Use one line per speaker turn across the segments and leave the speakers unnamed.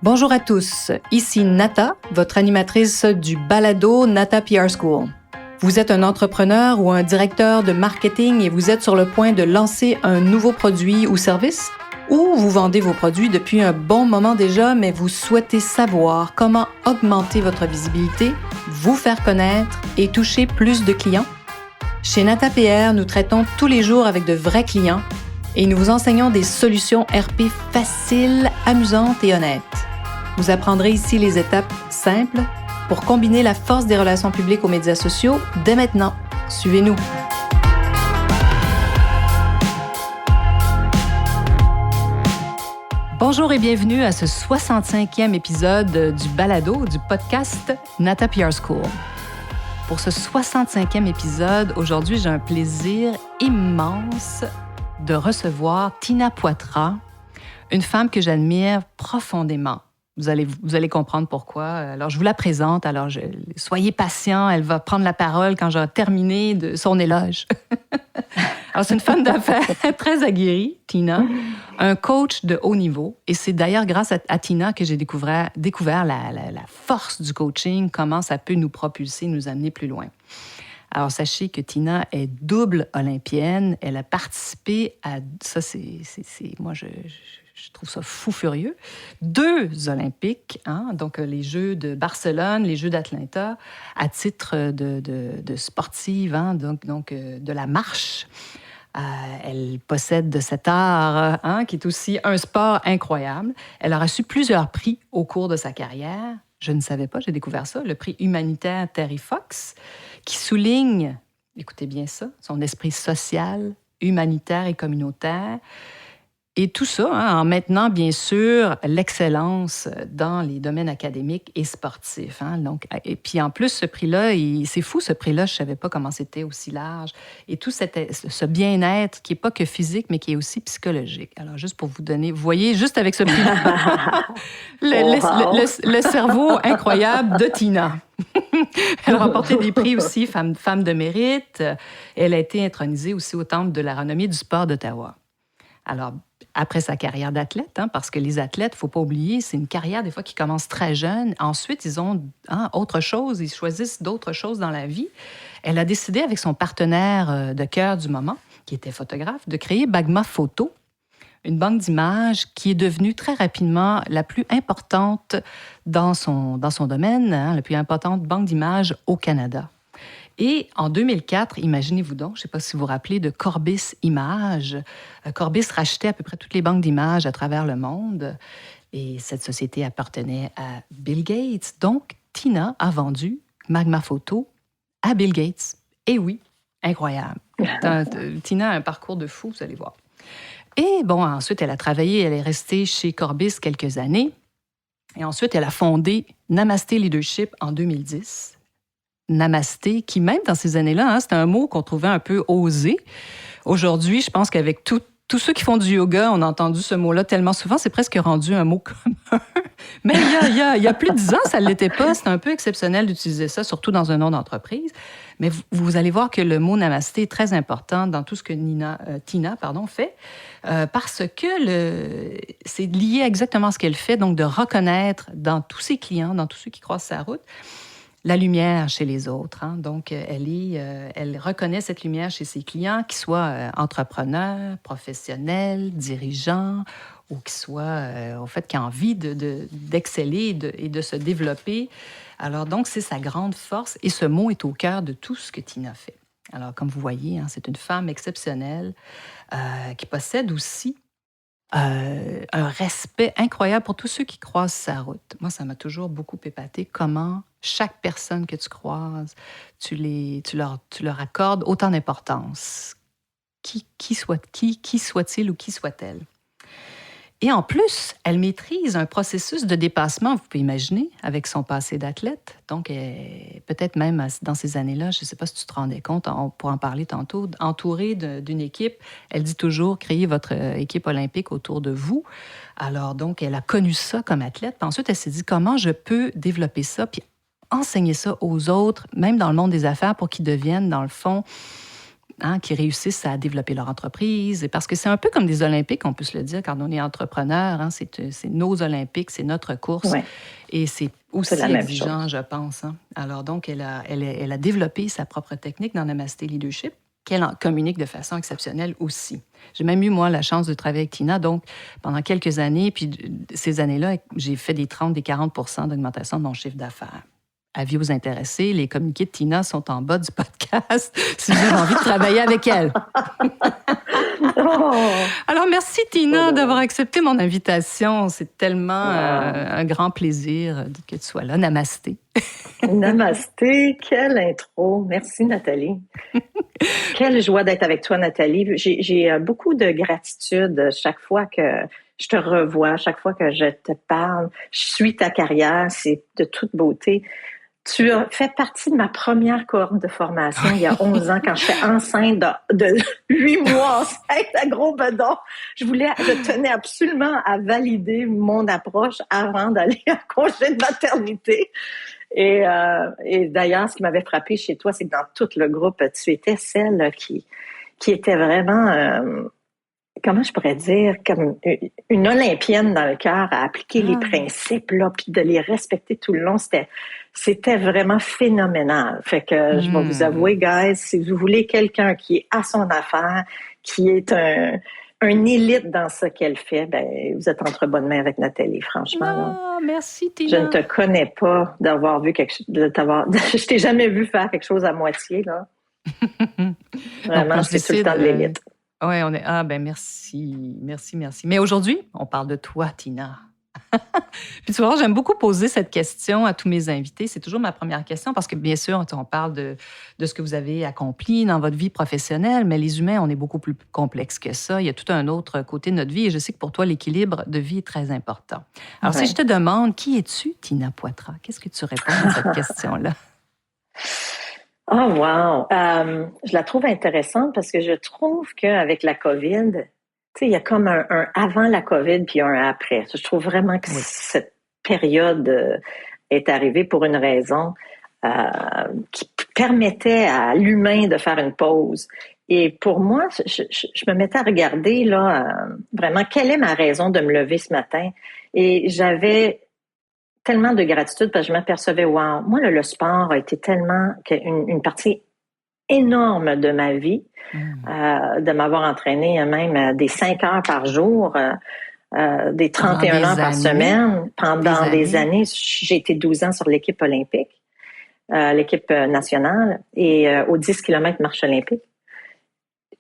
Bonjour à tous, ici Nata, votre animatrice du balado Nata PR School. Vous êtes un entrepreneur ou un directeur de marketing et vous êtes sur le point de lancer un nouveau produit ou service? Ou vous vendez vos produits depuis un bon moment déjà, mais vous souhaitez savoir comment augmenter votre visibilité, vous faire connaître et toucher plus de clients? Chez Nata PR, nous traitons tous les jours avec de vrais clients et nous vous enseignons des solutions RP faciles, amusantes et honnêtes. Vous apprendrez ici les étapes simples pour combiner la force des relations publiques aux médias sociaux dès maintenant. Suivez-nous. Bonjour et bienvenue à ce 65e épisode du balado du podcast Nata PR School. Pour ce 65e épisode, aujourd'hui, j'ai un plaisir immense de recevoir Tina Poitras, une femme que j'admire profondément. Vous allez comprendre pourquoi. Alors, je vous la présente. Alors, soyez patients. Elle va prendre la parole quand j'aurai terminé de son éloge. Alors, c'est une femme d'affaires très aguerrie, Tina, un coach de haut niveau. Et c'est d'ailleurs grâce à Tina que j'ai découvert la force du coaching, comment ça peut nous propulser, nous amener plus loin. Alors, sachez que Tina est double olympienne. Elle a participé à... Ça, moi, je trouve ça fou furieux. 2 Olympiques, donc les Jeux de Barcelone, les Jeux d'Atlanta, à titre de sportive, donc de la marche. Elle possède de cet art, qui est aussi un sport incroyable. Elle a reçu plusieurs prix au cours de sa carrière. Je ne savais pas, j'ai découvert ça, le prix humanitaire Terry Fox, qui souligne, écoutez bien ça, son esprit social, humanitaire et communautaire. Et tout ça en maintenant, bien sûr, l'excellence dans les domaines académiques et sportifs. Donc, et puis en plus, ce prix-là, c'est fou, ce prix-là, je ne savais pas comment c'était aussi large. Et tout ce bien-être qui n'est pas que physique, mais qui est aussi psychologique. Alors, juste pour vous donner, vous voyez, juste avec ce prix-là, le cerveau incroyable de Tina. Elle a remporté des prix aussi, femme de mérite. Elle a été intronisée aussi au Temple de la renommée du sport d'Ottawa. Alors, après sa carrière d'athlète, parce que les athlètes, il ne faut pas oublier, c'est une carrière des fois qui commence très jeune. Ensuite, ils ont autre chose, ils choisissent d'autres choses dans la vie. Elle a décidé avec son partenaire de cœur du moment, qui était photographe, de créer Bagma Photo, une banque d'images qui est devenue très rapidement la plus importante dans son domaine, la plus importante banque d'images au Canada. Et en 2004, imaginez-vous donc, je ne sais pas si vous vous rappelez de Corbis Images. Corbis rachetait à peu près toutes les banques d'images à travers le monde. Et cette société appartenait à Bill Gates. Donc, Tina a vendu Bagma Photo à Bill Gates. Et oui, incroyable. Tina a un parcours de fou, vous allez voir. Et bon, ensuite, elle a travaillé, elle est restée chez Corbis quelques années. Et ensuite, elle a fondé Namasté Leadership en 2010. Namasté, qui même dans ces années-là, c'était un mot qu'on trouvait un peu osé. Aujourd'hui, je pense qu'avec tous ceux qui font du yoga, on a entendu ce mot-là tellement souvent, c'est presque rendu un mot commun. Mais il y a plus de 10 ans, ça ne l'était pas. C'était un peu exceptionnel d'utiliser ça, surtout dans un nom d'entreprise. Mais vous allez voir que le mot Namasté est très important dans tout ce que Tina fait, parce que c'est lié exactement à ce qu'elle fait, donc de reconnaître dans tous ses clients, dans tous ceux qui croisent sa route, la lumière chez les autres. Donc, elle reconnaît cette lumière chez ses clients, qu'ils soient entrepreneurs, professionnels, dirigeants, ou qu'ils soient, au fait, qui ont envie d'exceller et de se développer. Alors, donc, c'est sa grande force. Et ce mot est au cœur de tout ce que Tina fait. Alors, comme vous voyez, c'est une femme exceptionnelle qui possède aussi un respect incroyable pour tous ceux qui croisent sa route. Moi, ça m'a toujours beaucoup épaté comment chaque personne que tu croises, tu leur accordes autant d'importance. Qui soit-il ou qui soit-elle. Et en plus, elle maîtrise un processus de dépassement, vous pouvez imaginer, avec son passé d'athlète. Donc, peut-être même dans ces années-là, je ne sais pas si tu te rendais compte, on pourra en parler tantôt, entourée d'une équipe. Elle dit toujours, créez votre équipe olympique autour de vous. Alors, donc, elle a connu ça comme athlète. Puis ensuite, elle s'est dit, comment je peux développer ça, puis enseigner ça aux autres, même dans le monde des affaires, pour qu'ils deviennent, dans le fond, qui réussissent à développer leur entreprise. Et parce que c'est un peu comme des Olympiques, on peut se le dire, quand on est entrepreneur. C'est nos Olympiques, c'est notre course.
Ouais.
Et c'est aussi exigeant, je pense. Alors donc, elle a développé sa propre technique dans Namasté Leadership, qu'elle en communique de façon exceptionnelle aussi. J'ai même eu, moi, la chance de travailler avec Tina, donc pendant quelques années, puis ces années-là, j'ai fait des 30, des 40 % d'augmentation de mon chiffre d'affaires. Avis aux intéressés, les communiqués de Tina sont en bas du podcast si vous avez envie de travailler avec elle. Alors, merci Tina d'avoir accepté mon invitation. C'est tellement un grand plaisir que tu sois là. Namasté.
Namasté, quelle intro. Merci Nathalie. Quelle joie d'être avec toi Nathalie. J'ai beaucoup de gratitude chaque fois que je te revois, chaque fois que je te parle. Je suis ta carrière, c'est de toute beauté. Tu as fait partie de ma première cohorte de formation il y a 11 ans quand j'étais enceinte de 8 mois enceinte à gros bedon. Je tenais absolument à valider mon approche avant d'aller en congé de maternité. Et d'ailleurs, ce qui m'avait frappé chez toi, c'est que dans tout le groupe, tu étais celle qui était vraiment, comment je pourrais dire, comme une Olympienne dans le cœur à appliquer les principes, là, puis de les respecter tout le long. C'était vraiment phénoménal. Fait que je vais vous avouer, guys, si vous voulez quelqu'un qui est à son affaire, qui est un élite dans ce qu'elle fait, ben vous êtes entre bonnes mains avec Nathalie, franchement.
Merci, Tina.
Je ne te connais pas d'avoir vu quelque chose, je t'ai jamais vu faire quelque chose à moitié, là. Vraiment, c'est tout le temps de l'élite.
Oui, merci. Mais aujourd'hui, on parle de toi, Tina. Puis tu vois, j'aime beaucoup poser cette question à tous mes invités. C'est toujours ma première question parce que, bien sûr, on parle de ce que vous avez accompli dans votre vie professionnelle, mais les humains, on est beaucoup plus complexes que ça. Il y a tout un autre côté de notre vie et je sais que pour toi, l'équilibre de vie est très important. Alors, si je te demande, qui es-tu, Tina Poitras? Qu'est-ce que tu réponds à cette question-là?
Oh, wow! Je la trouve intéressante parce que je trouve qu'avec la COVID, tu sais, il y a comme un avant la COVID puis un après. Je trouve vraiment que cette période est arrivée pour une raison qui permettait à l'humain de faire une pause. Et pour moi, je me mettais à regarder là vraiment quelle est ma raison de me lever ce matin. Et j'avais tellement de gratitude parce que je m'apercevais, wow, moi, le sport a été tellement une partie énorme de ma vie, de m'avoir entraîné même des 5 heures par jour, des 31 heures par semaine. Pendant des années, j'ai été 12 ans sur l'équipe olympique, l'équipe nationale, et aux 10 km marche olympique.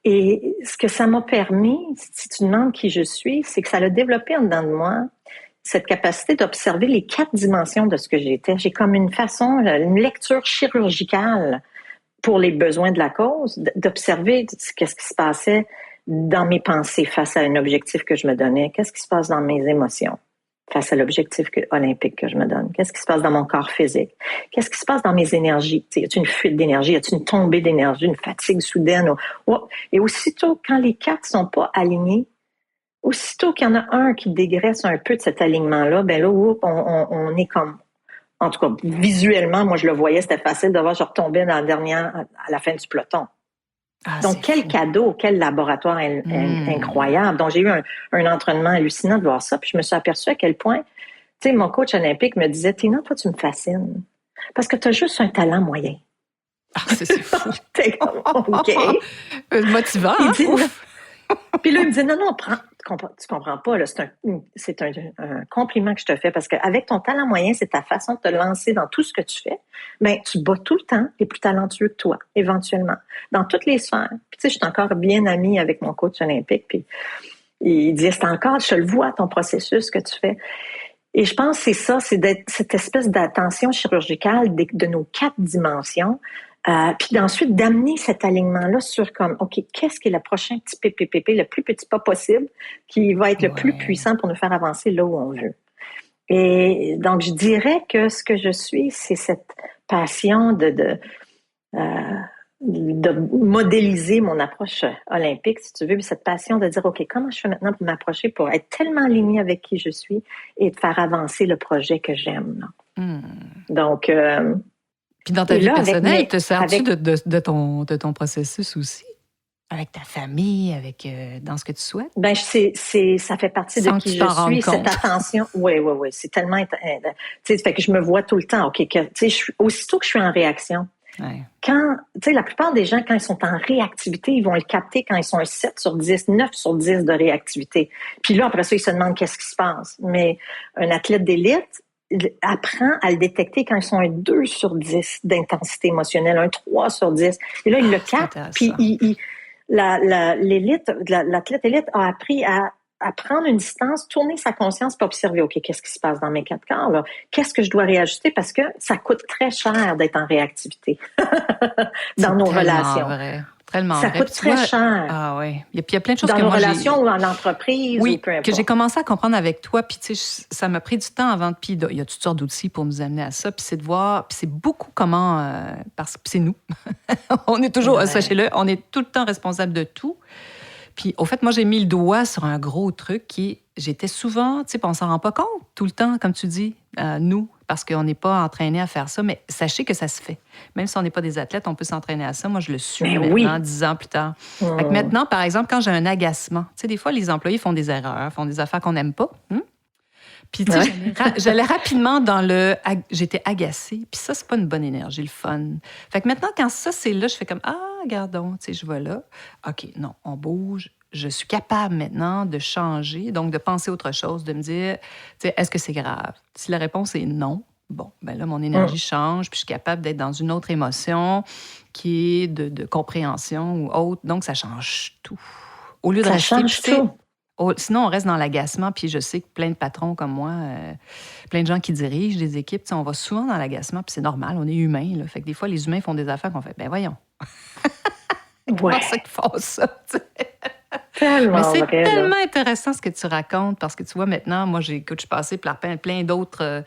Et ce que ça m'a permis, si tu demandes qui je suis, c'est que ça a développé en dedans de moi cette capacité d'observer les 4 dimensions de ce que j'étais. J'ai comme une lecture chirurgicale pour les besoins de la cause, d'observer qu'est-ce qui se passait dans mes pensées face à un objectif que je me donnais, qu'est-ce qui se passe dans mes émotions face à l'objectif olympique que je me donne, qu'est-ce qui se passe dans mon corps physique, qu'est-ce qui se passe dans mes énergies, y a-t-il une fuite d'énergie, y a-t-il une tombée d'énergie, une fatigue soudaine, et aussitôt, quand les 4 sont pas alignés, aussitôt qu'il y en a un qui dégraisse un peu de cet alignement-là, ben là, on est comme, en tout cas, visuellement, moi, je le voyais, c'était facile de voir, je retombais à la fin du peloton. Donc, quel cadeau, quel laboratoire incroyable. Donc, j'ai eu un entraînement hallucinant de voir ça, puis je me suis aperçue à quel point, tu sais, mon coach olympique me disait, Tina, toi, tu me fascines, parce que tu as juste un talent moyen.
Ah, c'est fou.
T'es comme, OK.
Motivant,
Puis là, il me disait, non, tu comprends pas, là, c'est un compliment que je te fais parce qu'avec ton talent moyen, c'est ta façon de te lancer dans tout ce que tu fais. Ben, tu bats tout le temps les plus talentueux que toi, éventuellement, dans toutes les sphères. Puis tu sais, je suis encore bien amie avec mon coach olympique, puis il disait, c'est encore, je le vois, ton processus que tu fais. Et je pense que c'est ça, c'est d'être cette espèce d'attention chirurgicale de nos 4 dimensions. Puis ensuite d'amener cet alignement-là sur comme, OK, qu'est-ce qui est le prochain petit PPP, le plus petit pas possible, qui va être le plus puissant pour nous faire avancer là où on veut. Et donc, je dirais que ce que je suis, c'est cette passion de modéliser mon approche olympique, si tu veux, puis cette passion de dire, OK, comment je fais maintenant pour m'approcher, pour être tellement alignée avec qui je suis et de faire avancer le projet que j'aime. Donc...
Puis dans ta vie personnelle, te sers-tu de ton processus aussi? avec ta famille, dans ce que tu souhaites?
Ben, ça fait partie
Sans
de
que tu
qui
t'en
je
rendes
suis,
compte.
cette attention. Oui. C'est tellement, tu sais, fait que je me vois tout le temps. OK, tu sais, aussitôt que je suis en réaction,
Ouais.
tu sais, la plupart des gens, quand ils sont en réactivité, ils vont le capter quand ils sont un 7 sur 10, 9 sur 10 de réactivité. Puis là, après ça, ils se demandent qu'est-ce qui se passe. Mais un athlète d'élite apprend à le détecter quand ils sont un 2 sur 10 d'intensité émotionnelle, un 3 sur 10. Et là, il le capte, puis l'athlète élite a appris à prendre une distance, tourner sa conscience pour observer, OK, qu'est-ce qui se passe dans mes 4 corps, là? Qu'est-ce que je dois réajuster? Parce que ça coûte très cher d'être en réactivité dans nos relations.
Vrai. Tellement
ça
vrai.
coûte très cher.
Ah oui. Puis il y a plein de choses
dans
que
nos
moi,
relations ou en entreprise
oui,
ou peu importe.
que j'ai commencé à comprendre avec toi. Puis tu sais, ça m'a pris du temps avant. Puis il y a toutes sortes d'outils pour nous amener à ça. Puis c'est de voir. Puis c'est beaucoup comment... parce que c'est nous. On est toujours, sachez-le, on est tout le temps responsable de tout. Puis, au fait, moi, j'ai mis le doigt sur un gros truc j'étais souvent, tu sais, on s'en rend pas compte tout le temps, comme tu dis, nous, parce qu'on n'est pas entraîné à faire ça, mais sachez que ça se fait. Même si on n'est pas des athlètes, on peut s'entraîner à ça. Moi, je le suis maintenant, 10 ans plus tard. Fait que maintenant, par exemple, quand j'ai un agacement, tu sais, des fois, les employés font des erreurs, font des affaires qu'on n'aime pas. Puis, tu sais, j'allais rapidement dans j'étais agacée. Puis ça, c'est pas une bonne énergie, le fun. Fait que maintenant, quand ça, c'est là, je fais comme, regardons, tu sais, je vais là. OK, non, on bouge. Je suis capable maintenant de changer, donc de penser autre chose, de me dire, tu sais, est-ce que c'est grave? Si la réponse est non, bon, ben là, mon énergie change, puis je suis capable d'être dans une autre émotion qui est de compréhension ou autre. Donc, ça change tout. Au lieu de rester...
change tout.
Sinon, on reste dans l'agacement, puis je sais que plein de patrons comme moi, plein de gens qui dirigent des équipes, on va souvent dans l'agacement, puis c'est normal, on est humain. Là. Fait que des fois, les humains font des affaires qu'on fait, ben voyons. Comment ça qu'ils font ça? Mais c'est tellement intéressant ce que tu racontes, parce que tu vois, maintenant, moi, je suis passée par plein d'autres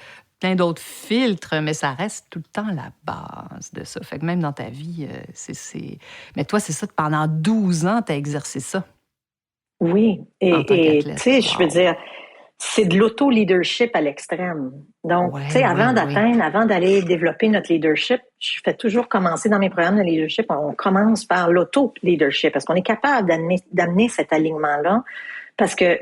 filtres, mais ça reste tout le temps la base de ça. Fait que même dans ta vie, c'est... Mais toi, c'est ça, pendant 12 ans, tu as exercé ça.
Oui, et tu sais, je veux dire, c'est de l'auto-leadership à l'extrême. Donc, tu sais, avant d'aller développer notre leadership, je fais toujours commencer dans mes programmes de leadership, on commence par l'auto-leadership, parce qu'on est capable d'amener cet alignement-là, parce que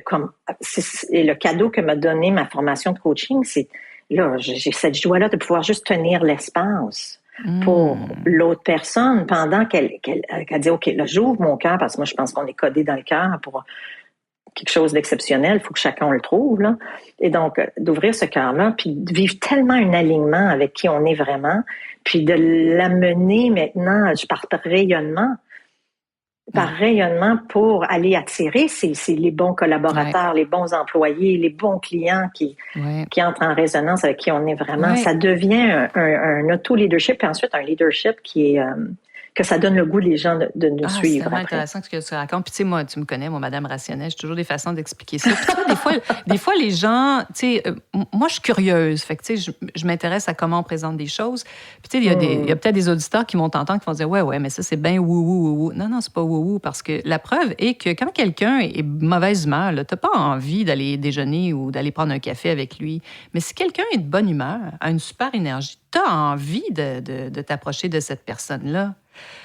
et le cadeau que m'a donné ma formation de coaching, c'est, là, j'ai cette joie-là de pouvoir juste tenir l'espace pour l'autre personne pendant qu'elle dit, OK, là, j'ouvre mon cœur, parce que moi, je pense qu'on est codé dans le cœur pour quelque chose d'exceptionnel, il faut que chacun le trouve, là. Et donc, d'ouvrir ce cœur-là, puis de vivre tellement un alignement avec qui on est vraiment, puis de l'amener maintenant par rayonnement, pour aller attirer c'est les bons collaborateurs, les bons employés, les bons clients qui entrent en résonance avec qui on est vraiment. Ça devient un auto-leadership, puis ensuite un leadership qui est... que ça donne le goût des gens de nous suivre.
C'est vraiment intéressant ce que tu racontes. Puis tu sais, moi, tu me connais, moi, Madame Rationnelle, j'ai toujours des façons d'expliquer ça. Puis tu vois, des fois, les gens, tu sais, moi, je suis curieuse. Fait que tu sais, je m'intéresse à comment on présente des choses. Puis tu sais, il y a peut-être des auditeurs qui vont t'entendre, qui vont dire, ouais, mais ça, c'est bien wou. Non, c'est pas wou, parce que la preuve est que quand quelqu'un est mauvaise humeur, t'as pas envie d'aller déjeuner ou d'aller prendre un café avec lui. Mais si quelqu'un est de bonne humeur, a une super énergie, t'as envie de t'approcher de cette personne-là.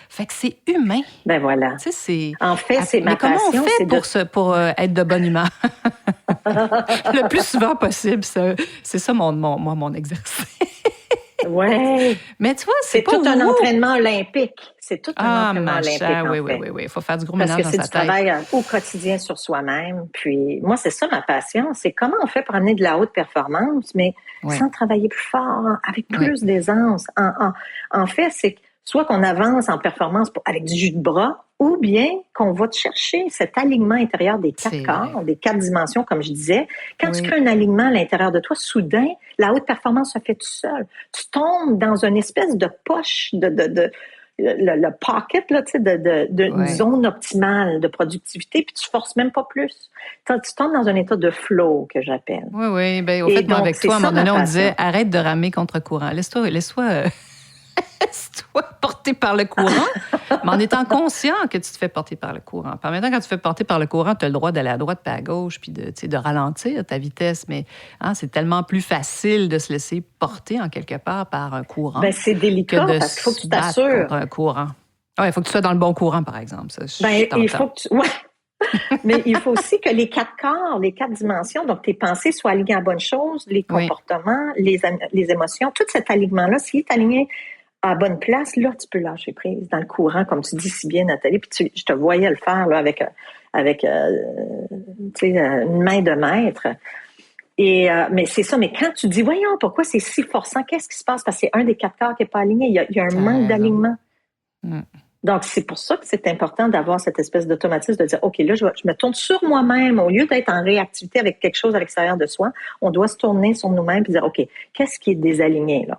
Fait que c'est humain.
Ben voilà.
Tu sais,
en fait, c'est ma passion.
Mais comment on fait pour être de bonne humeur? Le plus souvent possible, c'est ça mon exercice.
Oui.
Mais tu vois,
c'est tout un entraînement olympique. C'est tout un entraînement olympique.
Oui. Il faut faire du gros ménage dans sa tête.
Parce que c'est du travail au quotidien sur soi-même. Puis moi, c'est ça ma passion. C'est comment on fait pour amener de la haute performance, mais sans travailler plus fort, avec plus d'aisance. En fait, c'est soit qu'on avance en performance avec du jus de bras, ou bien qu'on va te chercher cet alignement intérieur des 4 corps, des 4 dimensions, comme je disais. Quand tu crées un alignement à l'intérieur de toi, soudain, la haute performance se fait tout seul. Tu tombes dans une espèce de poche, le pocket, là, tu sais, une zone optimale de productivité, puis tu forces même pas plus. Tu tombes dans un état de flow, que j'appelle.
Oui. Ben, au fait, moi, avec toi, à un moment donné, on disait, arrête de ramer contre courant. Laisse-toi porter par le courant, mais en étant conscient que tu te fais porter par le courant. Puis en même temps, quand tu te fais porter par le courant, tu as le droit d'aller à droite puis à gauche, puis de ralentir ta vitesse. Mais c'est tellement plus facile de se laisser porter en quelque part par un courant.
Ben, c'est délicat parce qu'il faut que tu t'assures.
Un courant. Ouais, il faut que tu sois dans le bon courant, par exemple. Ça,
il faut que tu... Ouais. Mais il faut aussi que les 4 corps, les 4 dimensions, donc tes pensées soient alignées à la bonne chose, les comportements, les émotions, tout cet alignement-là, s'il est aligné à la bonne place, là, tu peux lâcher prise dans le courant, comme tu dis si bien, Nathalie, puis je te voyais le faire là, avec une main de maître. Mais c'est ça, mais quand tu dis, voyons, pourquoi c'est si forçant, qu'est-ce qui se passe? Parce que c'est un des 4 corps qui n'est pas aligné, il y a un manque d'alignement. Donc, c'est pour ça que c'est important d'avoir cette espèce d'automatisme de dire, OK, là, je me tourne sur moi-même. Au lieu d'être en réactivité avec quelque chose à l'extérieur de soi, on doit se tourner sur nous-mêmes et dire, OK, qu'est-ce qui est désaligné, là?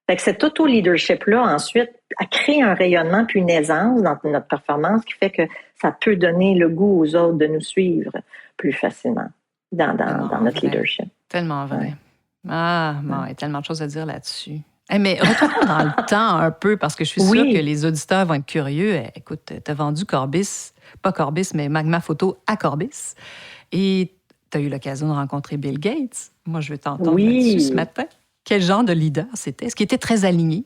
Fait que cet auto-leadership-là, ensuite, a créé un rayonnement puis une aisance dans notre performance qui fait que ça peut donner le goût aux autres de nous suivre plus facilement dans notre leadership.
Tellement vrai. Ouais. Ah, bon, il y a tellement de choses à dire là-dessus. Hey, mais retournons dans le temps un peu, parce que je suis sûre que les auditeurs vont être curieux. Écoute, tu as vendu Corbis, pas Corbis, mais Magma Photo à Corbis. Et tu as eu l'occasion de rencontrer Bill Gates. Moi, je vais t'entendre là-dessus ce matin. Quel genre de leader c'était? Est-ce qu'il était très aligné?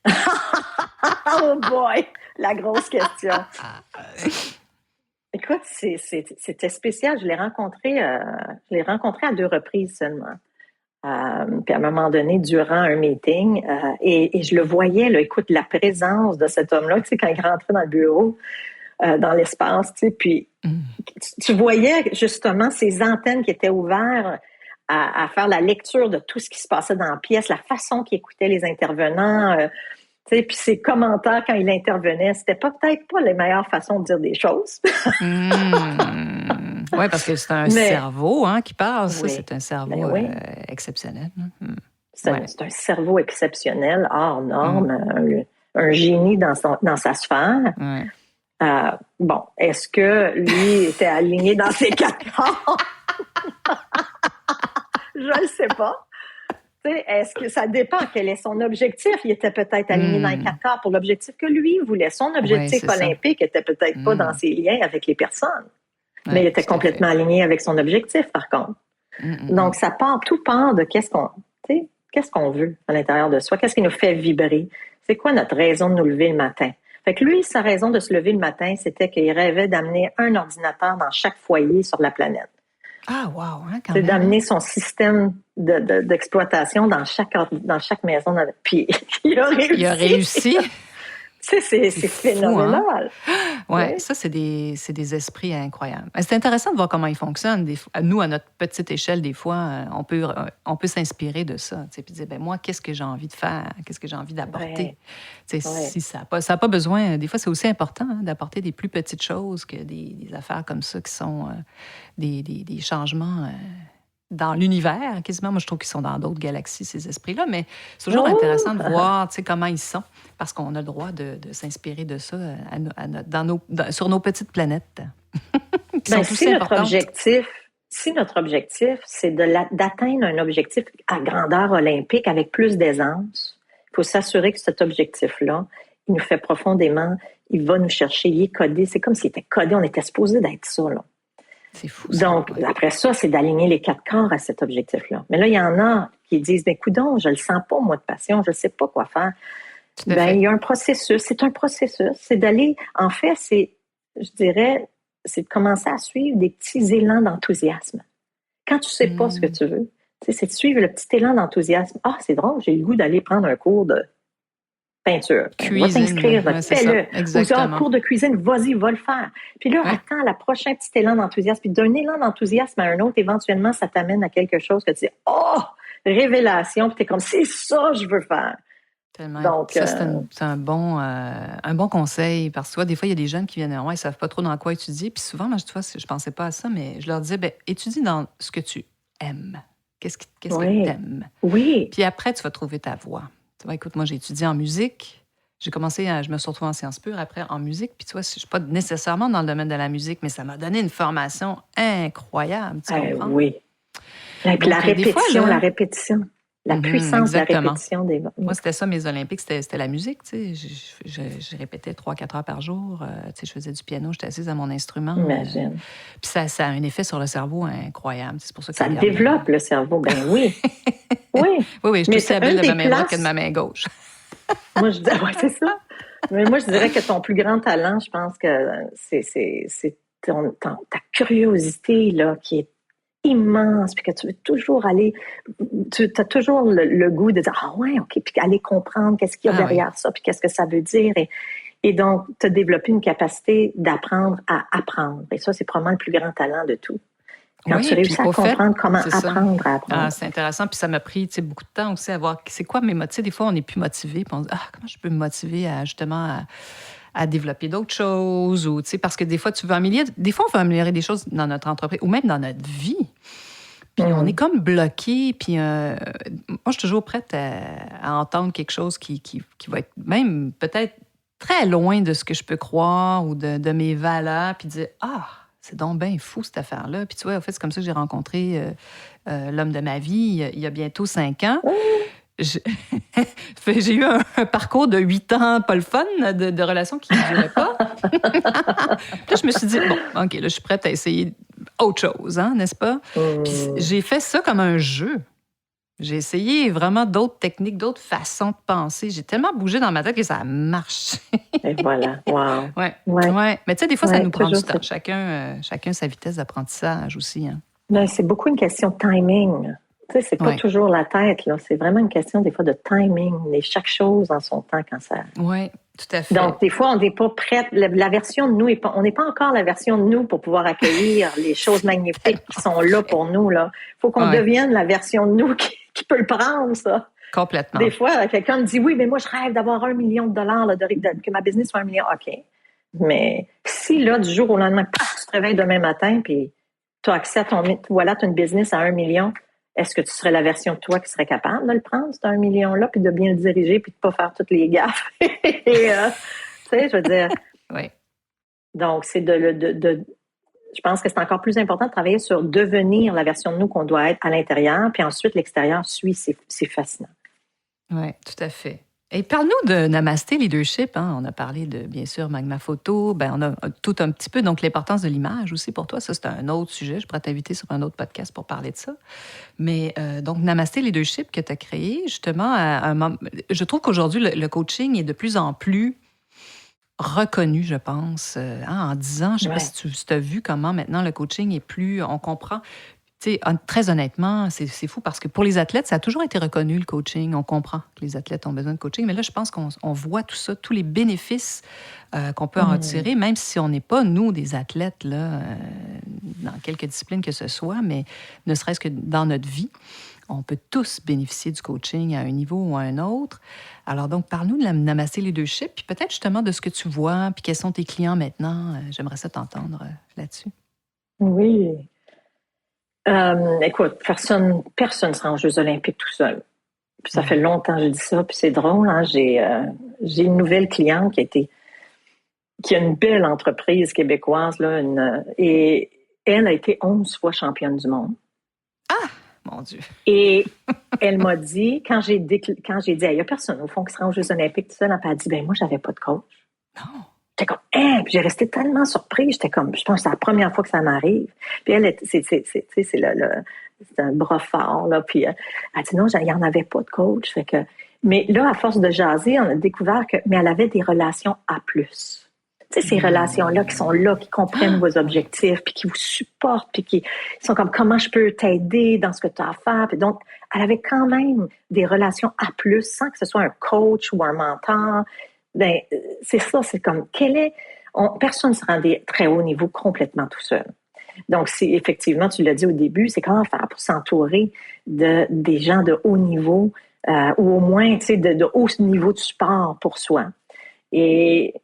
Oh boy! La grosse question. Écoute, c'était spécial. Je l'ai rencontré à 2 reprises seulement. Puis à un moment donné, durant un meeting, et je le voyais, là, écoute, la présence de cet homme-là, tu sais, quand il rentrait dans le bureau, dans l'espace, tu sais, puis tu voyais justement ces antennes qui étaient ouvertes à faire la lecture de tout ce qui se passait dans la pièce, la façon qu'il écoutait les intervenants, tu sais, puis ses commentaires quand il intervenait, c'était peut-être pas les meilleures façons de dire des choses.
Oui, parce que c'est un cerveau qui parle. Ça, c'est un cerveau exceptionnel.
C'est un cerveau exceptionnel, hors norme, un génie dans sa sphère. Bon, est-ce que lui était aligné dans ses 4 corps? Je ne le sais pas. Est-ce que ça dépend? Quel est son objectif? Il était peut-être aligné dans les 4 corps pour l'objectif que lui voulait. Son objectif olympique était peut-être pas dans ses liens avec les personnes. Mais il était complètement aligné avec son objectif, par contre. Donc, tout part de qu'est-ce qu'on veut à l'intérieur de soi, qu'est-ce qui nous fait vibrer, c'est quoi notre raison de nous lever le matin. Fait que lui, sa raison de se lever le matin, c'était qu'il rêvait d'amener un ordinateur dans chaque foyer sur la planète.
Ah, wow! Quand
c'est
même.
D'amener son système d'exploitation dans chaque maison. Puis, il a réussi.
Il a réussi.
C'est phénoménal.
Oui, ça, c'est des esprits incroyables. C'est intéressant de voir comment ils fonctionnent. Nous, à notre petite échelle, des fois, on peut s'inspirer de ça. Puis dire, moi, qu'est-ce que j'ai envie de faire? Qu'est-ce que j'ai envie d'apporter? Si ça n'a pas besoin... Des fois, c'est aussi important d'apporter des plus petites choses que des affaires comme ça qui sont des changements... dans l'univers, quasiment. Moi, je trouve qu'ils sont dans d'autres galaxies, ces esprits-là, mais c'est toujours intéressant de voir comment ils sont, parce qu'on a le droit de s'inspirer de ça sur nos petites planètes.
Si notre objectif, c'est d'atteindre un objectif à grandeur olympique avec plus d'aisance, il faut s'assurer que cet objectif-là, il nous fait profondément, il va nous chercher, il est codé. C'est comme s'il était codé, on était supposé d'être ça, là.
C'est fou.
Donc, après ça, c'est d'aligner les 4 corps à cet objectif-là. Mais là, il y en a qui disent, coudonc, je le sens pas, moi, de passion, je sais pas quoi faire. Il y a un processus. C'est un processus. C'est d'aller, en fait, c'est de commencer à suivre des petits élans d'enthousiasme. Quand tu sais pas ce que tu veux, c'est de suivre le petit élan d'enthousiasme. Ah, c'est drôle, j'ai le goût d'aller prendre un cours de peinture.
Cuisine,
va t'inscrire, fais-le.
Exactement.
Ou un cours de cuisine, vas-y, va le faire. Puis là, attends la prochaine petit élan d'enthousiasme. Puis d'un élan d'enthousiasme à un autre, éventuellement, ça t'amène à quelque chose que tu dis, révélation, puis t'es comme, c'est ça que je veux faire.
Tellement. Donc, ça, c'est un bon conseil, parce que des fois, il y a des jeunes qui viennent, ils ne savent pas trop dans quoi étudier. Puis souvent, moi, je pensais pas à ça, mais je leur disais, étudie dans ce que tu aimes. Qu'est-ce que tu aimes?
Oui.
Puis après, tu vas trouver ta voie. Tu vois, écoute, moi, j'ai étudié en musique. Je me suis retrouvée en sciences pures après en musique. Puis tu vois, je ne suis pas nécessairement dans le domaine de la musique, mais ça m'a donné une formation incroyable. Tu comprends?
Oui. Et puis la répétition. La puissance de la répétition des...
Moi, c'était ça, mes Olympiques, c'était la musique. Tu sais. Je répétais 3-4 heures par jour. Tu sais, je faisais du piano, j'étais assise à mon instrument.
Imagine.
Puis ça a un effet sur le cerveau incroyable. C'est pour ça que
ça développe le cerveau, oui. Oui.
Oui, je suis aussi habile de ma main droite que de ma main gauche.
Moi, je dis, c'est ça. Mais moi, je dirais que ton plus grand talent, je pense que c'est ta curiosité là, qui est immense, puis que tu veux toujours aller, tu as toujours le goût de dire, ah ouais, OK, puis aller comprendre qu'est-ce qu'il y a derrière ça, puis qu'est-ce que ça veut dire. Et donc, tu as développé une capacité d'apprendre à apprendre. Et ça, c'est probablement le plus grand talent de tout. Quand tu réussis à comprendre comment apprendre à apprendre.
Ah, c'est intéressant. Puis ça m'a pris beaucoup de temps aussi à voir c'est quoi mes motifs. Des fois, on n'est plus motivé. Puis on se dit, comment je peux me motiver à justement à développer d'autres choses. Ou, parce que des fois, on veut améliorer des choses dans notre entreprise ou même dans notre vie. Puis on est comme bloqué. Puis moi, je suis toujours prête à entendre quelque chose qui va être même peut-être très loin de ce que je peux croire ou de mes valeurs. Puis dire, c'est donc bien fou, cette affaire-là. Puis tu vois, en fait, c'est comme ça que j'ai rencontré l'homme de ma vie il y a bientôt 5 ans. J'ai eu un parcours de 8 ans, pas le fun, de relations qui ne duraient pas. Puis là, je me suis dit, bon, OK, là, je suis prête à essayer autre chose, n'est-ce pas? Puis j'ai fait ça comme un jeu. J'ai essayé vraiment d'autres techniques, d'autres façons de penser. J'ai tellement bougé dans ma tête que ça a marché.
Et voilà, wow.
Ouais. Mais tu sais, des fois, ça nous prend du temps. Chacun sa vitesse d'apprentissage aussi.
Ben, c'est beaucoup une question de timing. Tu sais, c'est pas toujours la tête, là. C'est vraiment une question, des fois, de timing. Et chaque chose en son temps quand ça...
Oui, tout à fait.
Donc, des fois, on n'est pas prête. La version de nous, on n'est pas encore la version de nous pour pouvoir accueillir les choses magnifiques qui sont là pour nous, là. Il faut qu'on devienne la version de nous qui peut le prendre, ça.
Complètement.
Des fois, quelqu'un me dit, oui, mais moi, je rêve d'avoir $1 million, là, que ma business soit $1 million. OK. Mais si, là, du jour au lendemain, tu te réveilles demain matin, puis tu as accès à tu as une business à $1 million, est-ce que tu serais la version de toi qui serait capable de le prendre, ce $1 million-là, puis de bien le diriger, puis de ne pas faire toutes les gaffes? Tu sais, je veux dire...
Oui.
Donc, c'est je pense que c'est encore plus important de travailler sur devenir la version de nous qu'on doit être à l'intérieur, puis ensuite, l'extérieur suit. C'est fascinant.
Oui, tout à fait. Et parle-nous de Namasté Leadership. On a parlé de, bien sûr, Magma Photo. On a tout un petit peu, donc l'importance de l'image aussi pour toi. Ça, c'est un autre sujet. Je pourrais t'inviter sur un autre podcast pour parler de ça. Mais donc, Namasté Leadership que tu as créé, justement, je trouve qu'aujourd'hui, le coaching est de plus en plus reconnu, je pense. En 10 ans, je ne sais pas si tu as vu comment maintenant le coaching est plus... On comprend... Tu sais, très honnêtement, c'est fou parce que pour les athlètes, ça a toujours été reconnu, le coaching. On comprend que les athlètes ont besoin de coaching. Mais là, je pense qu'on voit tout ça, tous les bénéfices qu'on peut en tirer, même si on n'est pas, nous, des athlètes, là, dans quelque discipline que ce soit, mais ne serait-ce que dans notre vie, on peut tous bénéficier du coaching à un niveau ou à un autre. Alors donc, parle-nous de la Namasté Leadership, puis peut-être justement de ce que tu vois, puis quels sont tes clients maintenant. J'aimerais ça t'entendre là-dessus.
Oui. Écoute, personne ne sera aux Jeux olympiques tout seul. Puis ça fait longtemps que je dis ça, puis c'est drôle. J'ai une nouvelle cliente qui a une belle entreprise québécoise, là, et elle a été 11 fois championne du monde.
Ah! Mon Dieu.
Et elle m'a dit, quand j'ai dit, il n'y a personne au fond qui sera aux Jeux olympiques tout seul, elle m'a dit, moi, j'avais pas de coach.
Non.
J'étais comme, puis j'ai resté tellement surprise. J'étais comme, je pense que c'est la première fois que ça m'arrive. Puis elle, c'est un bras fort, là. Puis elle dit, non, il n'y en avait pas de coach. Fait que, mais là, à force de jaser, on a découvert mais elle avait des relations A+. Tu sais, ces relations-là qui sont là, qui comprennent vos objectifs, puis qui vous supportent, puis qui sont comme, comment je peux t'aider dans ce que tu as à faire. Puis donc, elle avait quand même des relations A+, sans que ce soit un coach ou un mentor. Ben, c'est ça, c'est comme, personne ne se rend à très haut niveau complètement tout seul. Donc, effectivement, tu l'as dit au début, c'est comment faire pour s'entourer des gens de haut niveau, ou au moins, tu sais, de haut niveau de support pour soi. Et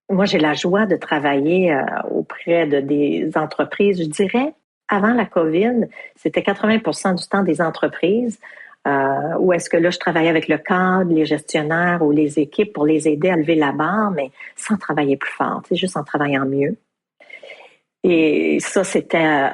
moi, j'ai la joie de travailler auprès des entreprises. Je dirais, avant la COVID, c'était 80% du temps des entreprises. Où est-ce que là, je travaillais avec le cadre, les gestionnaires ou les équipes pour les aider à lever la barre, mais sans travailler plus fort, juste en travaillant mieux. Et ça, c'était...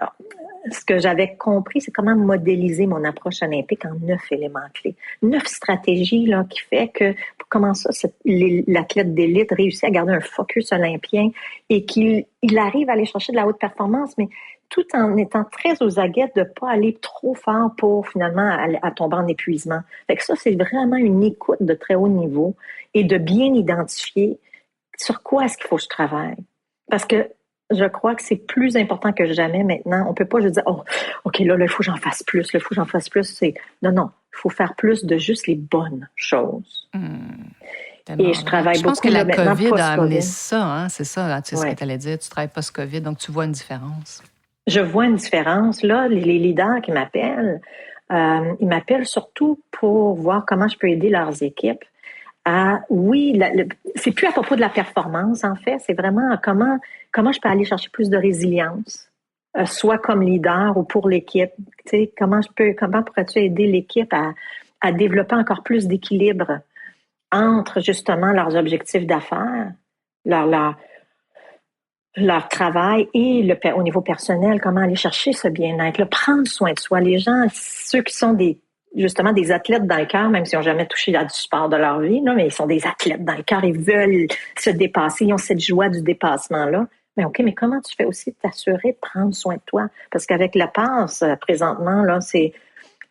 ce que j'avais compris, c'est comment modéliser mon approche olympique en 9 éléments clés. 9 stratégies là, qui fait que comment ça, l'athlète d'élite réussit à garder un focus olympien et qu'il arrive à aller chercher de la haute performance, mais tout en étant très aux aguets de pas aller trop fort pour finalement à tomber en épuisement. Fait que ça, c'est vraiment une écoute de très haut niveau et de bien identifier sur quoi est-ce qu'il faut que je travaille. Parce que je crois que c'est plus important que jamais maintenant. On peut pas juste dire, oh, OK, là, il faut que j'en fasse plus, il faut que j'en fasse plus. Non, il faut faire plus de juste les bonnes choses. Et je travaille beaucoup.
Je pense que la COVID a amené
post-COVID.
ça, hein? C'est ça, là, tu sais ce
Ouais.
que tu allais dire. Tu travailles post-COVID, donc tu vois une différence.
Je vois une différence. Là, les leaders qui m'appellent, ils m'appellent surtout pour voir comment je peux aider leurs équipes. C'est plus à propos de la performance, en fait. C'est vraiment comment je peux aller chercher plus de résilience, soit comme leader ou pour l'équipe. Tu sais, comment pourrais-tu aider l'équipe à développer encore plus d'équilibre entre justement leurs objectifs d'affaires, leur travail et au niveau personnel, comment aller chercher ce bien-être, prendre soin de soi. Les gens, ceux qui sont justement des athlètes dans le cœur, même s'ils n'ont jamais touché à du sport de leur vie, là, mais ils sont des athlètes dans le cœur, ils veulent se dépasser, ils ont cette joie du dépassement-là. Mais OK, mais comment tu fais aussi de t'assurer de prendre soin de toi? Parce qu'avec la passe, présentement, là, c'est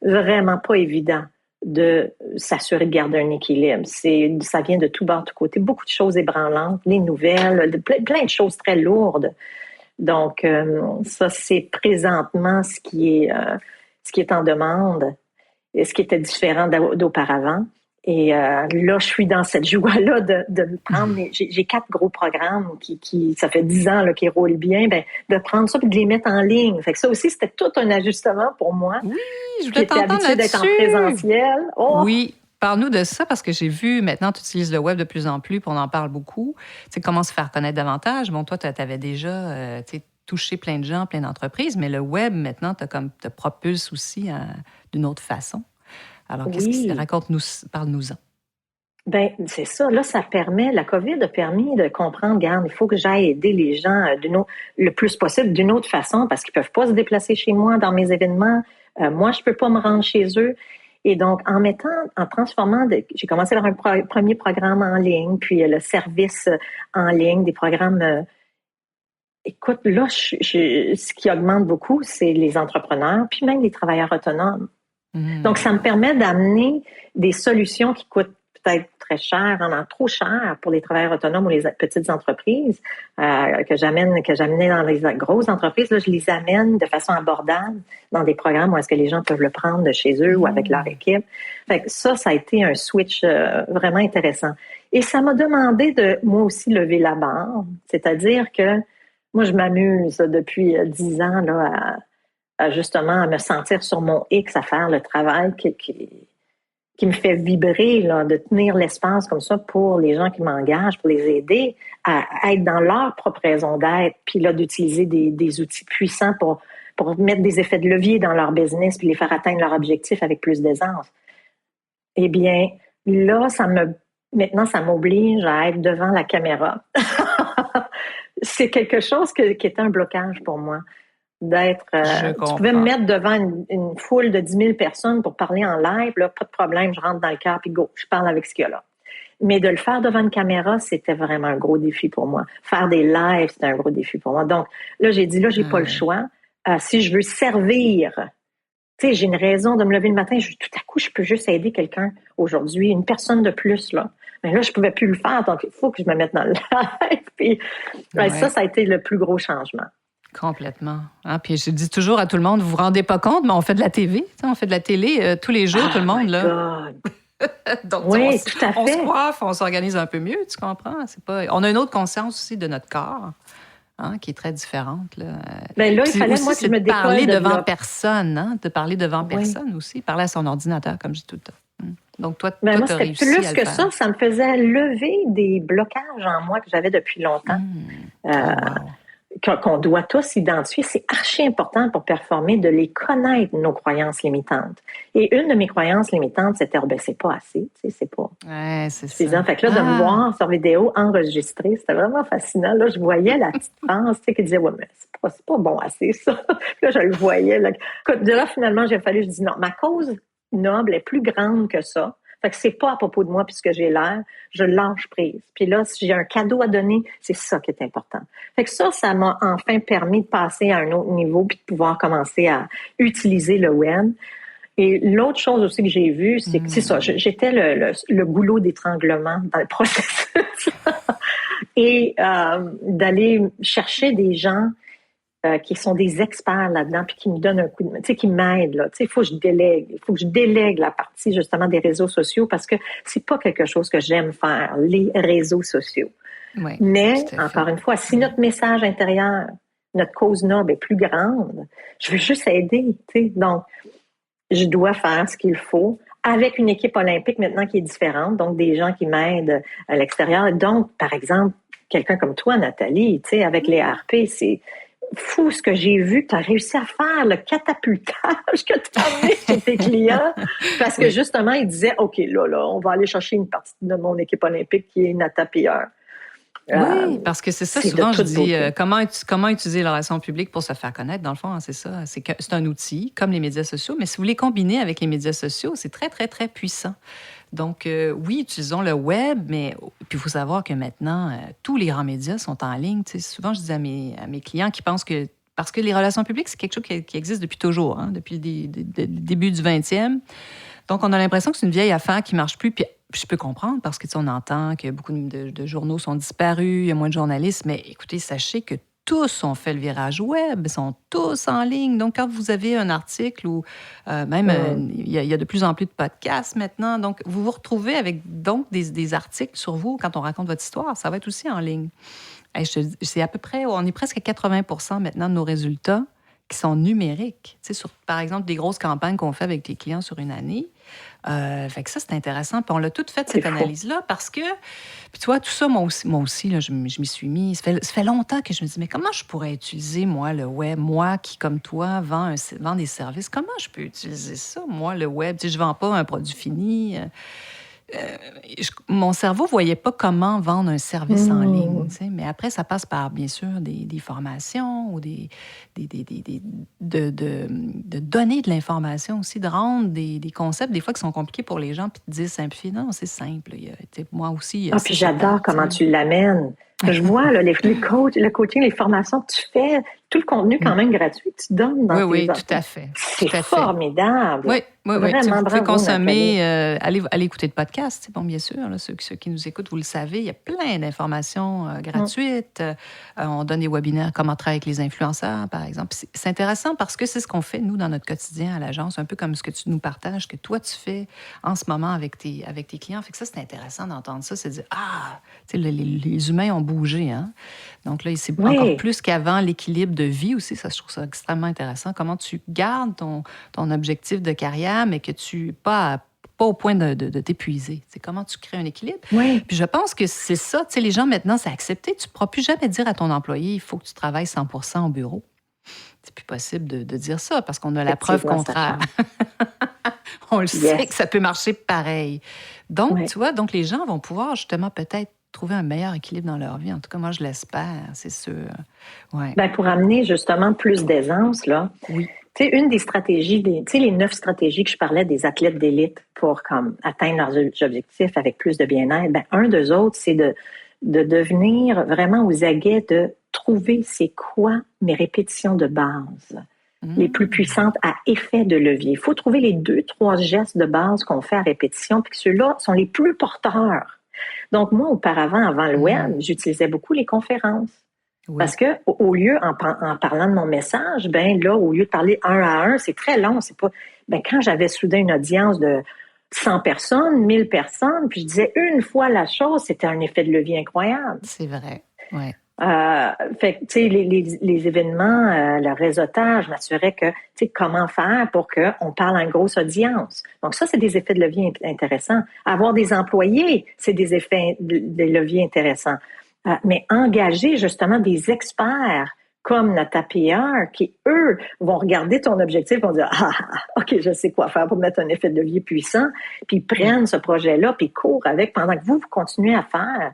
vraiment pas évident de s'assurer de garder un équilibre. Ça vient de tout bord, de tout côté. Beaucoup de choses ébranlantes, les nouvelles, plein de choses très lourdes. Donc, ça, c'est présentement ce qui est en demande, ce qui était différent d'auparavant. Et là, je suis dans cette joie-là de me prendre. J'ai 4 gros programmes qui ça fait 10 ans là, qui roulent bien, de prendre ça et de les mettre en ligne. Fait que ça aussi, c'était tout un ajustement pour moi.
Oui, je voulais t'entendre là-dessus.
D'être en présentiel. Oh!
Oui, parle-nous de ça parce que j'ai vu, maintenant, tu utilises le web de plus en plus, puis on en parle beaucoup. Tu sais, comment se faire connaître davantage. Bon, toi, tu avais déjà touché plein de gens, plein d'entreprises, mais le web, maintenant, te propulse aussi d'une autre façon. Alors, qu'est-ce qui se raconte-nous, parle-nous-en.
Ben, c'est ça. Là, la COVID a permis de comprendre, regarde, il faut que j'aille aider les gens le plus possible d'une autre façon parce qu'ils peuvent pas se déplacer chez moi dans mes événements. Moi, je peux pas me rendre chez eux. Et donc, en transformant, j'ai commencé par un premier programme en ligne, puis le service en ligne, des programmes. Écoute, là, ce qui augmente beaucoup, c'est les entrepreneurs, puis même les travailleurs autonomes. Donc, ça me permet d'amener des solutions qui coûtent peut-être très cher, trop cher pour les travailleurs autonomes ou les petites entreprises que j'amenais dans les grosses entreprises. Là, je les amène de façon abordable dans des programmes où est-ce que les gens peuvent le prendre de chez eux ou avec leur équipe. Fait que ça a été un switch vraiment intéressant. Et ça m'a demandé de, moi aussi, lever la barre. C'est-à-dire que moi, je m'amuse depuis 10 ans là, justement à me sentir sur mon X, à faire le travail qui me fait vibrer, là, de tenir l'espace comme ça pour les gens qui m'engagent, pour les aider à être dans leur propre raison d'être, puis là, d'utiliser des outils puissants pour mettre des effets de levier dans leur business puis les faire atteindre leur objectif avec plus d'aisance. Eh bien, là, maintenant, ça m'oblige à être devant la caméra. C'est quelque chose qui était un blocage pour moi. Tu pouvais me mettre devant une foule de 10 000 personnes pour parler en live, là, pas de problème, je rentre dans le car puis go, je parle avec ce qu'il y a là. Mais de le faire devant une caméra, c'était vraiment un gros défi pour moi. Faire des lives, c'était un gros défi pour moi. Donc là, j'ai dit, là, j'ai pas le choix. Si je veux servir, tu sais, j'ai une raison de me lever le matin, tout à coup, je peux juste aider quelqu'un aujourd'hui, une personne de plus, là. Mais là, je pouvais plus le faire, donc il faut que je me mette dans le live. Puis ça a été le plus gros changement.
Complètement. Hein? Puis je dis toujours à tout le monde, vous vous rendez pas compte, mais on fait de la TV. On fait de la télé tous les jours, tout le monde. Là. Donc,
oui, tout à fait.
On se coiffe, on s'organise un peu mieux, tu comprends? On a une autre conscience aussi de notre corps, qui est très différente. Là.
Ben là, il fallait, moi, que je me décolle
parler devant personne, de parler devant personne aussi, parler à son ordinateur, comme je dis tout le temps. Donc, toi,
moi,
tu as réussi
plus
à le
que
faire.
ça me faisait lever des blocages en moi que j'avais depuis longtemps. Qu'on doit tous identifier, c'est archi important pour performer, de les connaître, nos croyances limitantes. Et une de mes croyances limitantes, c'était c'est pas assez, tu sais, c'est pas.
Ouais, c'est ça.
Fait que là, de me voir sur vidéo enregistrée, c'était vraiment fascinant. Là, je voyais la petite France, tu sais, qui disait, ouais, mais c'est pas bon assez, ça. Là, je le voyais. Là, finalement, j'ai fallu, je dis non, ma cause noble est plus grande que ça. Fait que c'est pas à propos de moi puisque j'ai l'air, je lâche prise. Puis là, si j'ai un cadeau à donner, c'est ça qui est important. Fait que ça m'a enfin permis de passer à un autre niveau puis de pouvoir commencer à utiliser le web. Et l'autre chose aussi que j'ai vue, c'est que c'est ça, j'étais le goulot d'étranglement dans le processus. Et d'aller chercher des gens qui sont des experts là-dedans, puis qui me donnent un coup de main, tu sais, qui m'aident, là. Tu sais, il faut que je délègue la partie, justement, des réseaux sociaux, parce que c'est pas quelque chose que j'aime faire, les réseaux sociaux.
Oui,
mais, encore une fois, si notre message intérieur, notre cause noble est plus grande, je veux juste aider, tu sais. Donc, je dois faire ce qu'il faut avec une équipe olympique maintenant qui est différente, donc des gens qui m'aident à l'extérieur. Donc, par exemple, quelqu'un comme toi, Nathalie, tu sais, avec les RP, c'est fou ce que j'ai vu que tu as réussi à faire, le catapultage que tu as amené chez tes clients, parce que justement, ils disaient, OK, là, on va aller chercher une partie de mon équipe olympique qui est Nata Pierre.
Oui, parce que c'est ça, souvent je dis, comment utiliser la relation publique pour se faire connaître, dans le fond, hein, c'est ça. C'est un outil, comme les médias sociaux, mais si vous les combinez avec les médias sociaux, c'est très, très, très puissant. Donc, oui, utilisons le web, mais puis il faut savoir que maintenant, tous les grands médias sont en ligne. Tu sais, souvent, je dis à mes clients qui pensent que... Parce que les relations publiques, c'est quelque chose qui existe depuis toujours, hein, depuis le début du 20e. Donc, on a l'impression que c'est une vieille affaire qui ne marche plus. Puis je peux comprendre parce que, tu sais, on entend que beaucoup de journaux sont disparus, il y a moins de journalistes. Mais écoutez, sachez que tous ont fait le virage web, ils sont tous en ligne. Donc, quand vous avez un article ou il y a de plus en plus de podcasts maintenant, donc vous vous retrouvez avec donc des articles sur vous quand on raconte votre histoire. Ça va être aussi en ligne. C'est à peu près, on est presque à 80% maintenant de nos résultats qui sont numériques. Tu sais, sur, par exemple, des grosses campagnes qu'on fait avec les clients sur une année. Fait que ça, c'est intéressant. Puis on l'a tout fait, cette analyse-là, parce que... Puis tu vois, tout ça, moi aussi là, je m'y suis mis... Ça fait longtemps que je me dis, mais comment je pourrais utiliser, moi, le web? Moi, qui, comme toi, vend des services, comment je peux utiliser ça, moi, le web? Tu sais, je ne vends pas un produit fini... mon cerveau ne voyait pas comment vendre un service en ligne. Tu sais, mais après, ça passe par, bien sûr, des formations ou de donner de l'information aussi, de rendre des concepts, des fois, qui sont compliqués pour les gens, puis de dire simplifier. Non, c'est simple. Moi aussi...
puis j'adore comment tu l'amènes. Je vois là, le coaching, les formations que tu fais, tout le contenu quand même gratuit que tu donnes dans tes
Oui, tout à fait.
C'est formidable.
Oui.
Vraiment,
vous pouvez consommer,
Nathalie.
allez écouter le podcast, c'est bon, bien sûr. Là, ceux qui nous écoutent, vous le savez, il y a plein d'informations gratuites. On donne des webinaires, comment travailler avec les influenceurs, par exemple. C'est intéressant parce que c'est ce qu'on fait, nous, dans notre quotidien à l'agence, un peu comme ce que tu nous partages, que toi, tu fais en ce moment avec tes clients. Fait que ça, c'est intéressant d'entendre ça, c'est de dire, tu sais, les humains ont bougé, hein? Donc là, c'est encore plus qu'avant, l'équilibre de vie aussi, ça, je trouve ça extrêmement intéressant. Comment tu gardes ton objectif de carrière, mais que tu pas au point de t'épuiser. C'est comment tu crées un équilibre.
Oui.
Puis je pense que c'est ça. Tu sais, les gens, maintenant, c'est accepté. Tu ne pourras plus jamais dire à ton employé, il faut que tu travailles 100% au bureau. C'est plus possible de dire ça parce qu'on a la preuve contraire. On le sait que ça peut marcher pareil. Donc, tu vois, donc les gens vont pouvoir justement peut-être trouver un meilleur équilibre dans leur vie. En tout cas, moi, je l'espère, c'est sûr. Ouais.
Ben, pour amener justement plus d'aisance, là,
oui.
Tu sais, une des stratégies, tu sais, les 9 stratégies que je parlais des athlètes d'élite pour comme atteindre leurs objectifs avec plus de bien-être, ben, un d'eux autres, c'est de devenir vraiment aux aguets de trouver c'est quoi mes répétitions de base les plus puissantes à effet de levier. Il faut trouver les 2-3 gestes de base qu'on fait à répétition, puis que ceux-là sont les plus porteurs. Donc, moi, auparavant, avant le web, j'utilisais beaucoup les conférences. Oui. Parce que au lieu, en parlant de mon message, ben là, au lieu de parler 1 à 1, c'est très long. C'est pas. Ben quand j'avais soudain une audience de 100 personnes, 1000 personnes, puis je disais une fois la chose, c'était un effet de levier incroyable.
C'est vrai. Oui.
Fait que, tu sais, les événements, le réseautage, je m'assurais que, tu sais, comment faire pour qu'on parle à une grosse audience. Donc ça, c'est des effets de levier intéressants. Avoir des employés, c'est des effets de levier intéressants. Mais engager justement des experts comme Nata PR qui, eux, vont regarder ton objectif et vont dire « OK, je sais quoi faire pour mettre un effet de levier puissant », puis ils prennent ce projet-là, puis ils courent avec pendant que vous continuez à faire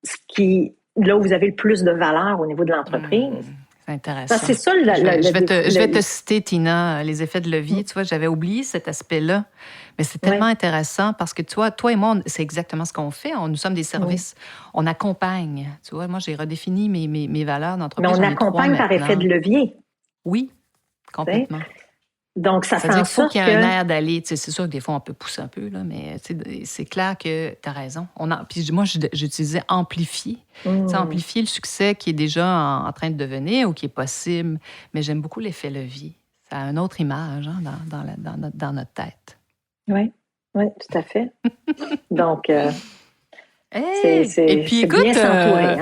ce qui, là où vous avez le plus de valeur au niveau de l'entreprise.
C'est intéressant.
C'est ça,
je vais te citer, Tina, les effets de levier. Tu vois, j'avais oublié cet aspect-là. Mais c'est tellement intéressant parce que, tu vois, toi et moi, c'est exactement ce qu'on fait. Nous sommes des services. On accompagne. Tu vois, moi, j'ai redéfini mes valeurs d'entreprise.
Mais on accompagne par effet de levier.
Oui, complètement.
Donc, ça fait en
sorte
sorte
qu'il y a un air d'aller. C'est sûr que des fois, on peut pousser un peu, là, mais c'est clair que tu as raison. Puis moi, j'utilisais amplifier. Amplifier le succès qui est déjà en train de devenir ou qui est possible. Mais j'aime beaucoup l'effet levier. Ça a une autre image dans notre tête.
Oui, tout à fait. Donc,
et puis, écoute,
bien s'entourer.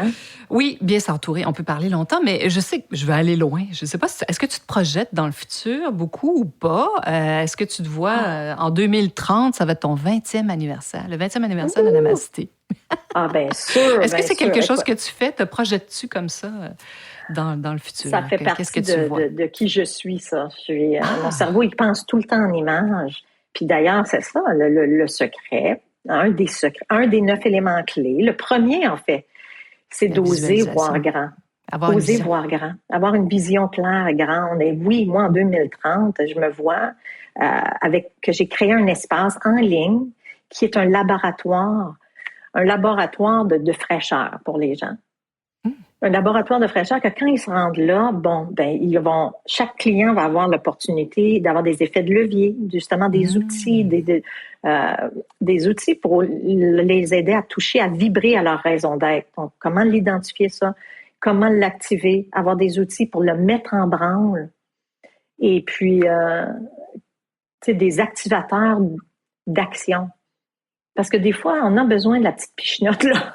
Oui, bien s'entourer. On peut parler longtemps, mais je sais que je vais aller loin. Je ne sais pas, est-ce que tu te projettes dans le futur beaucoup ou pas? Est-ce que tu te vois en 2030, ça va être ton 20e anniversaire, le 20e anniversaire de Namasté?
Bien sûr.
Est-ce que c'est quelque chose que tu fais? Te projettes-tu comme ça dans le futur?
Ça fait partie de qui je suis, ça. Mon cerveau, il pense tout le temps en images. Puis d'ailleurs, c'est ça, le secret, un des 9 éléments clés. Le premier, en fait, c'est d'oser voir grand. Oser voir grand. Avoir une vision claire, grande. Et oui, moi, en 2030, je me vois que j'ai créé un espace en ligne qui est un laboratoire de fraîcheur pour les gens. Un laboratoire de fraîcheur que quand ils se rendent là, chaque client va avoir l'opportunité d'avoir des effets de levier, justement des outils, des outils pour les aider à toucher, à vibrer à leur raison d'être. Donc, comment l'identifier ça? Comment l'activer? Avoir des outils pour le mettre en branle. Et puis, des activateurs d'action. Parce que des fois, on a besoin de la petite pichenote, là.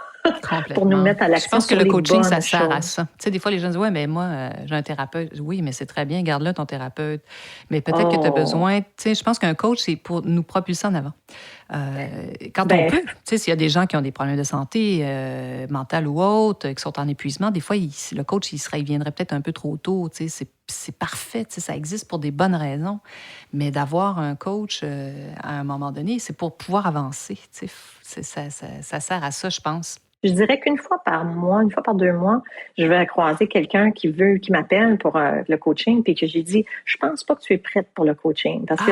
Pour nous mettre à l'action.
Je pense que le coaching, ça sert à ça. Tu sais, des fois, les gens disent, ouais, mais moi, j'ai un thérapeute. Oui, mais c'est très bien, garde-le ton thérapeute. Mais peut-être que tu as besoin, tu sais, je pense qu'un coach, c'est pour nous propulser en avant. Quand on peut, tu sais, s'il y a des gens qui ont des problèmes de santé, mentale ou autre, qui sont en épuisement, des fois, le coach, il viendrait peut-être un peu trop tôt, tu sais, c'est parfait, tu sais, ça existe pour des bonnes raisons. Mais d'avoir un coach, à un moment donné, c'est pour pouvoir avancer, tu sais, ça sert à ça, je pense.
Je dirais qu'une fois par mois, une fois par 2 mois, je vais croiser quelqu'un qui m'appelle pour le coaching, puis que j'ai dit, je pense pas que tu es prête pour le coaching. Parce que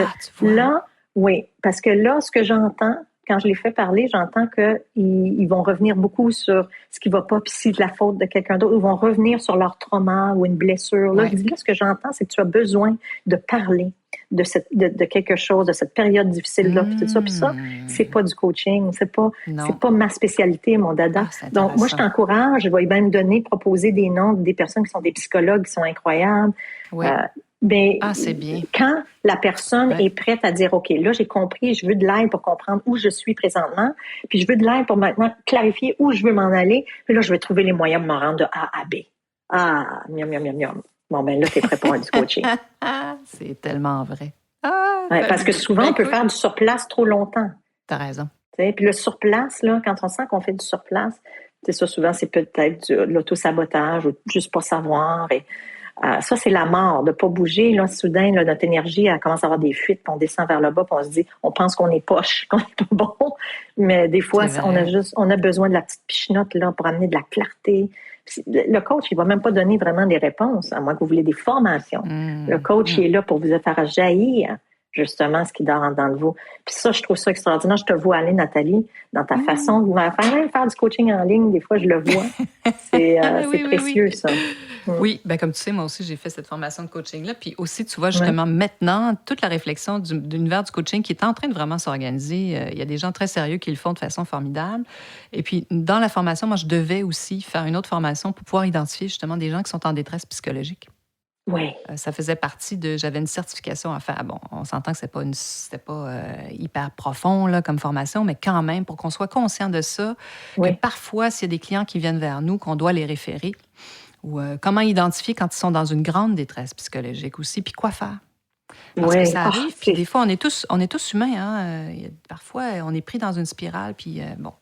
là, ce que j'entends, quand je les fais parler, j'entends qu'ils vont revenir beaucoup sur ce qui va pas, puis si c'est de la faute de quelqu'un d'autre, ils vont revenir sur leur trauma ou une blessure. Là, je dis, ce que j'entends, c'est que tu as besoin de parler de quelque chose, de cette période difficile-là, puis tout ça. Puis ça, c'est pas du coaching, c'est pas ma spécialité, mon dada. Donc, moi, je t'encourage, je vais même proposer des noms des personnes qui sont des psychologues qui sont incroyables.
Oui. C'est bien.
Quand la personne est prête à dire, OK, là, j'ai compris, je veux de l'aide pour comprendre où je suis présentement, puis je veux de l'aide pour maintenant clarifier où je veux m'en aller, puis là, je vais trouver les moyens de me rendre de A à B. Miam, miam, miam, miam. Bon, là, t'es prêt pour du coaching.
C'est tellement vrai.
Parce que souvent, on peut faire du surplace trop longtemps.
T'as raison.
Puis le surplace, là, quand on sent qu'on fait du surplace, c'est ça, souvent, c'est peut-être de l'autosabotage ou juste pas savoir. Et ça, c'est la mort, de pas bouger. Là, soudain, là, notre énergie, elle commence à avoir des fuites, puis on descend vers le bas, puis on se dit, on pense qu'on est poche, qu'on est pas bon. Mais des fois, on a besoin de la petite pichenote là pour amener de la clarté. Le coach, il va même pas donner vraiment des réponses, à moins que vous voulez des formations. Le coach, il est là pour vous faire jaillir justement ce qui dort en dedans de vous. Puis ça, je trouve ça extraordinaire. Je te vois aller, Nathalie, dans ta façon de faire du coaching en ligne. Des fois, je le vois. C'est précieux, ça.
Oui, comme tu sais, moi aussi, j'ai fait cette formation de coaching-là. Puis aussi, tu vois, justement, maintenant, toute la réflexion de l'univers du coaching qui est en train de vraiment s'organiser. Il y a des gens très sérieux qui le font de façon formidable. Et puis, dans la formation, moi, je devais aussi faire une autre formation pour pouvoir identifier justement des gens qui sont en détresse psychologique.
Oui.
Ça faisait partie j'avais une certification à faire. Bon, on s'entend que c'était pas hyper profond là, comme formation, mais quand même, pour qu'on soit conscient de ça, que parfois, s'il y a des clients qui viennent vers nous, qu'on doit les référer, ou comment identifier quand ils sont dans une grande détresse psychologique aussi, puis quoi faire. Parce que ça arrive, puis des fois, on est tous humains. Hein? Parfois, on est pris dans une spirale, puis bon...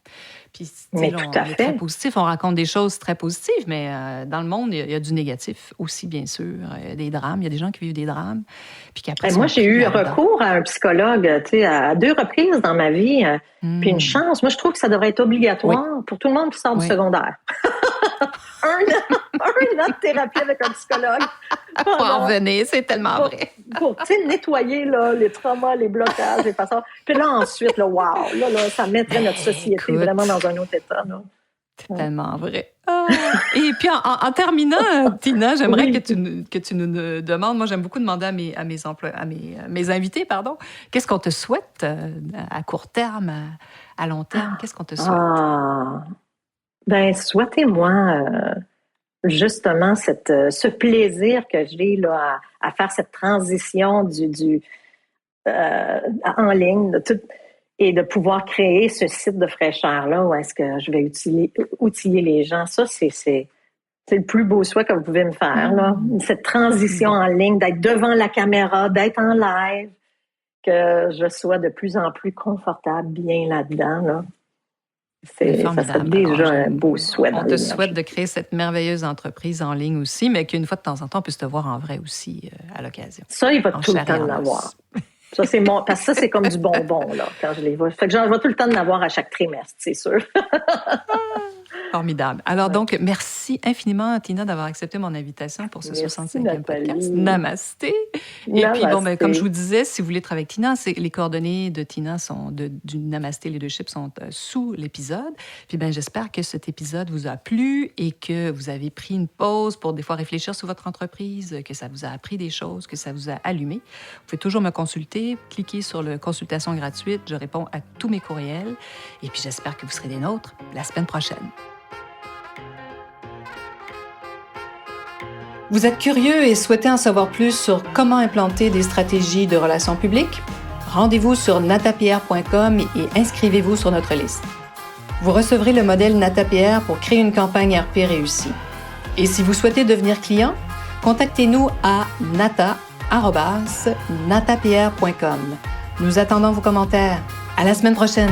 Puis,
mais
là,
tout
on
à
est
fait.
très positif, on raconte des choses très positives, mais dans le monde, il y a du négatif aussi, bien sûr. Il y a des drames, il y a des gens qui vivent des drames. Puis qu'après,
moi, j'ai eu recours à un psychologue à 2 reprises dans ma vie. Puis une chance. Moi, je trouve que ça devrait être obligatoire pour tout le monde qui sort du secondaire. un an de thérapie avec un psychologue.
Pour en revenir, c'est tellement vrai.
Pour nettoyer là, les traumas, les blocages, les façons. Puis là, ensuite, là, wow, là, ça mettrait notre société vraiment dans un autre état. Là.
C'est tellement vrai. Ah. Et puis, en terminant, Tina, j'aimerais que tu nous demandes, moi, j'aime beaucoup demander à mes invités, qu'est-ce qu'on te souhaite à court terme, à long terme? Qu'est-ce qu'on te souhaite?
Ben, souhaitez-moi justement ce plaisir que j'ai là, à faire cette transition en ligne, et de pouvoir créer ce site de fraîcheur-là où est-ce que je vais outiller les gens. Ça, c'est le plus beau souhait que vous pouvez me faire, là. Cette transition en ligne, d'être devant la caméra, d'être en live, que je sois de plus en plus confortable, bien là-dedans, là. Ça serait déjà un beau souhait.
On te souhaite de créer cette merveilleuse entreprise en ligne aussi, mais qu'une fois de temps en temps, on puisse te voir en vrai aussi à l'occasion.
Ça, il va tout le temps l'avoir. Ça, parce que ça, c'est comme du bonbon, là, quand je les vois. Fait que j'en vois tout le temps de l'avoir à chaque trimestre, c'est sûr.
Formidable. Alors donc, merci infiniment, Tina, d'avoir accepté mon invitation pour ce 65e podcast. Namasté. Et puis, comme je vous disais, si vous voulez travailler avec Tina, les coordonnées de Tina du Namasté Leadership sont sous l'épisode. Puis, j'espère que cet épisode vous a plu et que vous avez pris une pause pour des fois réfléchir sur votre entreprise, que ça vous a appris des choses, que ça vous a allumé. Vous pouvez toujours me consulter, cliquez sur le consultation gratuite. Je réponds à tous mes courriels. Et puis, j'espère que vous serez des nôtres la semaine prochaine. Vous êtes curieux et souhaitez en savoir plus sur comment implanter des stratégies de relations publiques? Rendez-vous sur natapierre.com et inscrivez-vous sur notre liste. Vous recevrez le modèle NataPR pour créer une campagne RP réussie. Et si vous souhaitez devenir client, contactez-nous à natapierre.com. Nous attendons vos commentaires. À la semaine prochaine!